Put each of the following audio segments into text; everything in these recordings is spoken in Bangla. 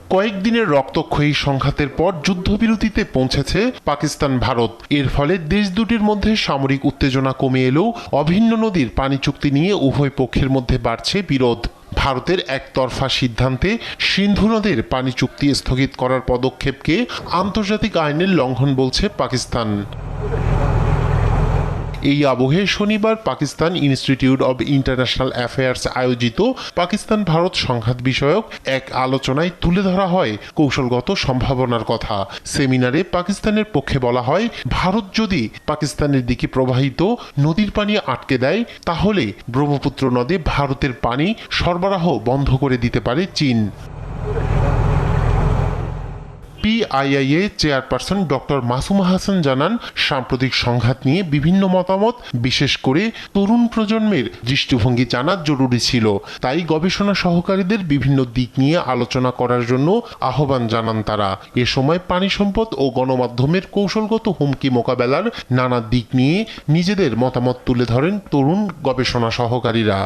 কয়েকদিনের রক্তক্ষয়ী সংঘাতের পর যুদ্ধবিরতিতে পৌঁছেছে পাকিস্তান ভারত। এর ফলে দেশ দুটির মধ্যে সামরিক উত্তেজনা কমে এলেও অভিন্ন নদীর পানি চুক্তি নিয়ে উভয় পক্ষের মধ্যে বাড়ছে বিরোধ। ভারতের একতরফা সিদ্ধান্তে সিন্ধু নদের পানি চুক্তি স্থগিত করার পদক্ষেপকে আন্তর্জাতিক আইনের লঙ্ঘন বলছে পাকিস্তান। এই আবহে শনিবার Pakistan institute of international affairs আয়োজিত পাকিস্তান ভারত সংঘাত বিষয়ক এক আলোচনায় তুলে ধরা হয় কৌশলগত সম্ভাবনার কথা। সেমিনারে পাকিস্তানের পক্ষে বলা হয়, ভারত যদি পাকিস্তানের দিকে প্রবাহিত নদীর পানি আটকে দেয় তাহলে ব্রহ্মপুত্র নদে ভারতের পানি সরবরাহ বন্ধ করে দিতে পারে চীন। পিআইআইএ চেয়ারপারসন ডক্টর মাসুমা হাসান জানান, সাম্প্রতিক সংঘাত নিয়ে বিভিন্ন মতামত, বিশেষ করে তরুণ প্রজন্মের দৃষ্টিভঙ্গি জানা জরুরি ছিল। তাই গবেষণা সহকারীদের বিভিন্ন দিক নিয়ে আলোচনা করার জন্য আহ্বান জানান তারা। এ সময় পানি সম্পদ ও গণমাধ্যমের কৌশলগত হুমকি মোকাবেলার নানা দিক নিয়ে নিজেদের মতামত তুলে ধরেন তরুণ গবেষণা সহকারীরা।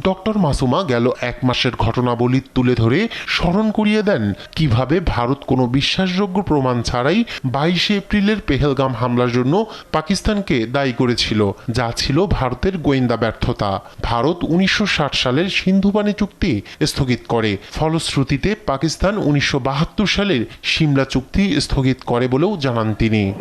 ডক্টর মাসুমা গেল এক মাসের ঘটনাবলী তুলে ধরে স্মরণ করিয়ে দেন কিভাবে ভারত কোনো বিশ্বাসযোগ্য প্রমাণ ছাড়াই 22 এপ্রিলের পেহেলগাম হামলার জন্য পাকিস্তানকে দায়ী করেছিল, যা ছিল ভারতের গোয়েন্দা ব্যর্থতা। ভারত 1960 সালের সিন্ধু পানি চুক্তি স্থগিত করে, ফলশ্রুতিতে পাকিস্তান 1972 সালের সিমলা চুক্তি স্থগিত করে বলেও জানান তিনি।